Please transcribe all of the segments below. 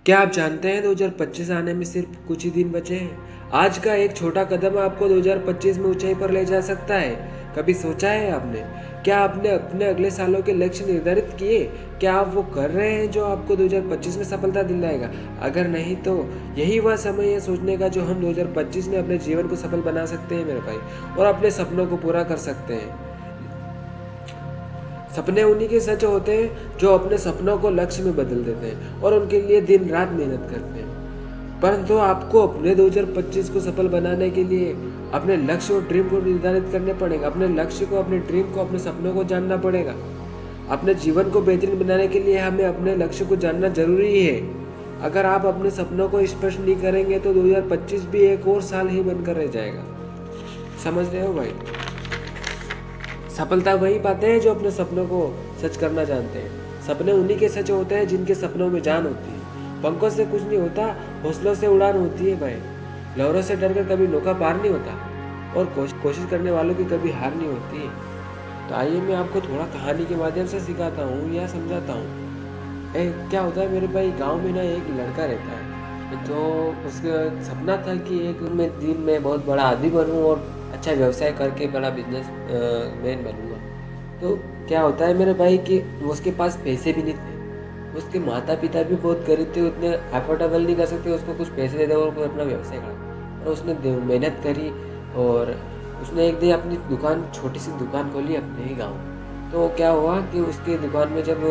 क्या आप जानते हैं 2025 आने में सिर्फ कुछ ही दिन बचे हैं। आज का एक छोटा कदम आपको 2025 में ऊंचाई पर ले जा सकता है। कभी सोचा है आपने? क्या आपने अपने अगले सालों के लक्ष्य निर्धारित किए? क्या आप वो कर रहे हैं जो आपको 2025 में सफलता दिलाएगा? अगर नहीं तो यही वह समय है सोचने का जो हम 2025 में अपने जीवन को सफल बना सकते हैं मेरे भाई, और अपने सपनों को पूरा कर सकते हैं। सपने उन्हीं के सच होते हैं जो अपने सपनों को लक्ष्य में बदल देते हैं और उनके लिए दिन रात मेहनत करते हैं। परंतु आपको अपने 2025 को सफल बनाने के लिए अपने लक्ष्य और ड्रीम को निर्धारित करने पड़ेगा। अपने लक्ष्य को, अपने ड्रीम को, अपने सपनों को जानना पड़ेगा। अपने जीवन को बेहतरीन बनाने के लिए हमें अपने लक्ष्य को जानना जरूरी है। अगर आप अपने सपनों को स्पष्ट नहीं करेंगे तो 2025 भी एक और साल ही बनकर रह जाएगा। समझ रहे हो भाई? सफलता वही पाते हैं जो अपने सपनों को सच करना जानते हैं। सपने उन्हीं के सच होते हैं जिनके सपनों में जान होती है। पंखों से कुछ नहीं होता, हौसलों से उड़ान होती है भाई। लहरों से डरकर कभी नौका पार नहीं होता, और कोशिश करने वालों की कभी हार नहीं होती है। तो आइए मैं आपको थोड़ा कहानी के माध्यम से सिखाता हूँ या समझाता हूँ। क्या होता है मेरे भाई, गांव में ना एक लड़का रहता है। तो उसका सपना था कि एक मैं दिन में बहुत बड़ा आदमी बनूं और अच्छा व्यवसाय करके बड़ा बिजनेस मैन बनूंगा। तो क्या होता है मेरे भाई कि उसके पास पैसे भी नहीं थे। उसके माता पिता भी बहुत गरीब थे, उतने अफोर्डेबल नहीं कर सकते उसको कुछ पैसे दे दे और कोई अपना व्यवसाय करा। और उसने मेहनत करी और उसने एक दिन अपनी दुकान, छोटी सी दुकान खोली अपने ही गाँव। तो क्या हुआ कि उसके दुकान में जब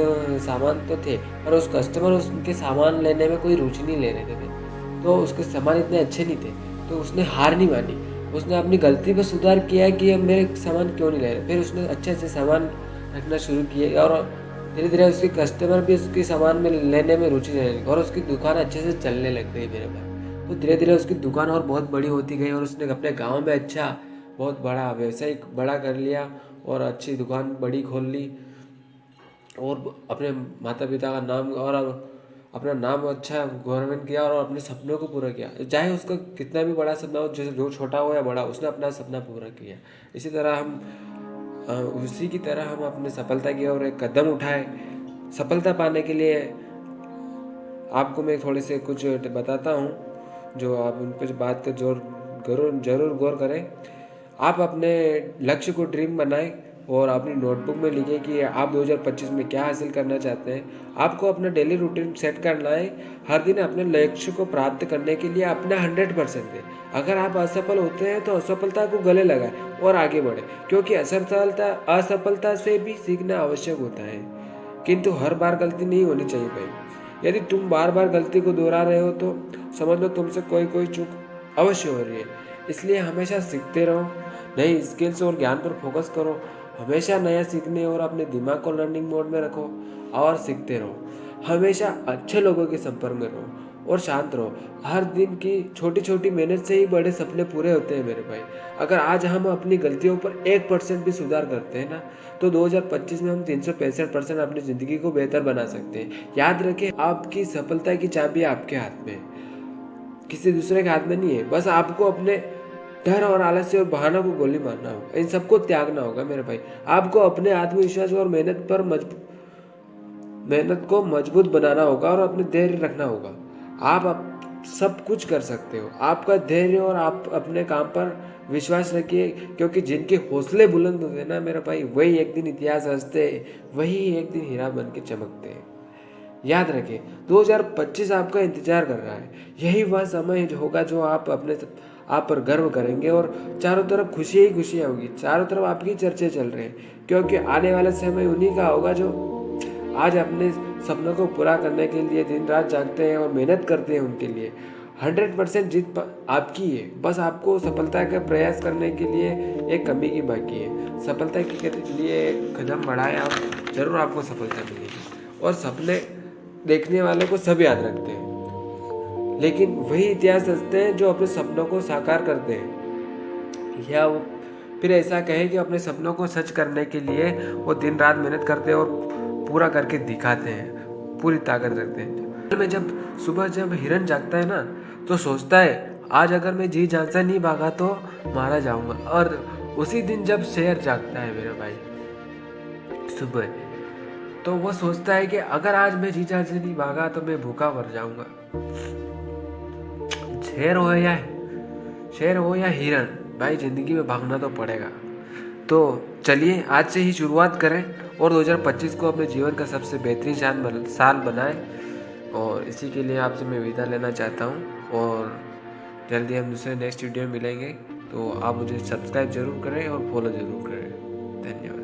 सामान तो थे, पर उस कस्टमर उसके सामान लेने में कोई रुचि नहीं ले रहे थे। तो उसके सामान इतने अच्छे नहीं थे, तो उसने हार नहीं मानी। उसने अपनी गलती पर सुधार किया कि अब मेरे सामान क्यों नहीं ले रहे। फिर उसने अच्छे अच्छे सामान रखना शुरू किए और धीरे धीरे उसके कस्टमर भी उसके सामान में लेने में रुचि लेने लगे और उसकी दुकान अच्छे से चलने लग गई मेरे भाई। तो धीरे धीरे उसकी दुकान और बहुत बड़ी होती गई और उसने अपने गाँव में अच्छा बहुत बड़ा व्यवसाय बड़ा कर लिया और अच्छी दुकान बड़ी खोल ली और अपने माता पिता का नाम और अपना नाम अच्छा गवर्नमेंट किया और अपने सपनों को पूरा किया। चाहे उसका कितना भी बड़ा सपना हो, जैसे जो छोटा हो या बड़ा, उसने अपना सपना पूरा किया। इसी तरह उसी की तरह हम अपने सफलता की ओर एक कदम उठाए। सफलता पाने के लिए आपको मैं थोड़े से कुछ बताता हूँ जो आप उन पर बात कर जरूर गौर करें। आप अपने लक्ष्य को ड्रीम बनाएं और अपनी नोटबुक में लिखें कि आप 2025 में क्या हासिल करना चाहते हैं। आपको अपना डेली रूटीन सेट करना है। हर दिन अपने लक्ष्य को प्राप्त करने के लिए अपना 100% दें। अगर आप असफल होते हैं तो असफलता को गले लगाएं और आगे बढ़ें, क्योंकि असफलता से भी सीखना आवश्यक होता है, किंतु हर बार गलती नहीं होनी चाहिए भाई। यदि तुम बार बार गलती को दोहरा रहे हो तो समझ लो तुमसे कोई चूक अवश्य हो रही है। इसलिए हमेशा सीखते रहो, नई स्किल्स और ज्ञान पर फोकस करो। हमेशा नया सीखने और अपने दिमाग को लर्निंग मोड में रखो और सीखते रहो। हमेशा अच्छे लोगों के संपर्क में रहो और शांत रहो। हर दिन की छोटी छोटी मेहनत से ही बड़े सपने पूरे होते हैं मेरे भाई। अगर आज हम अपनी गलतियों पर 1% भी सुधार करते हैं ना, तो 2025 में हम 365% अपनी जिंदगी को बेहतर बना सकते हैं। याद रखें, आपकी सफलता की चाबी आपके हाथ में है, किसी दूसरे के हाथ में नहीं है। बस आपको अपने डर और आलस्य और बहानों को गोली मारना होगा, इन सबको त्यागना होगा मेरे भाई। आपको अपने आत्मविश्वास और मेहनत को मजबूत बनाना होगा और अपने धैर्य रखना होगा। आप सब कुछ कर सकते हो। आपका धैर्य और आप अपने काम पर विश्वास रखिए, क्योंकि जिनके हौसले बुलंद होते हैं ना मेरा भाई, वही एक दिन इतिहास रचते हैं, वही एक दिन हीरा बन के चमकते हैं। याद रखें, 2025 आपका इंतजार कर रहा है। यही वह समय होगा जो आप पर गर्व करेंगे और चारों तरफ खुशी ही खुशियाँ होगी। चारों तरफ आपकी चर्चे चल रहे हैं, क्योंकि आने वाला समय उन्हीं का होगा जो आज अपने सपनों को पूरा करने के लिए दिन रात जागते हैं और मेहनत करते हैं उनके लिए। 100% जीत आपकी है। बस आपको सफलता का प्रयास करने के लिए एक कमी की बाकी है। सफलता के लिए कदम बढ़ाएं आप, जरूर आपको सफलता मिलेगी। और सपने देखने वालों को सब याद रखते हैं, लेकिन वही इतिहास रचते हैं जो अपने सपनों को साकार करते हैं। या वो फिर ऐसा कहें कि अपने सपनों को सच करने के लिए वो दिन रात मेहनत करते हैं और पूरा करके दिखाते हैं, पूरी ताकत रखते हैं। में जब सुबह जब हिरन जागता है ना, तो सोचता है आज अगर मैं जी जान से नहीं भागा तो मारा जाऊंगा। और उसी दिन जब शेर जागता है मेरे भाई सुबह, तो वो सोचता है कि अगर आज मैं जीजा से नहीं भागा तो मैं भूखा मर जाऊंगा। शेर हो या हिरन, भाई जिंदगी में भागना तो पड़ेगा। तो चलिए आज से ही शुरुआत करें और 2025 को अपने जीवन का सबसे बेहतरीन साल बनाएं। और इसी के लिए आपसे मैं विदा लेना चाहता हूँ और जल्दी हम दूसरे नेक्स्ट वीडियो में मिलेंगे। तो आप मुझे सब्सक्राइब जरूर करें और फॉलो जरूर करें। धन्यवाद।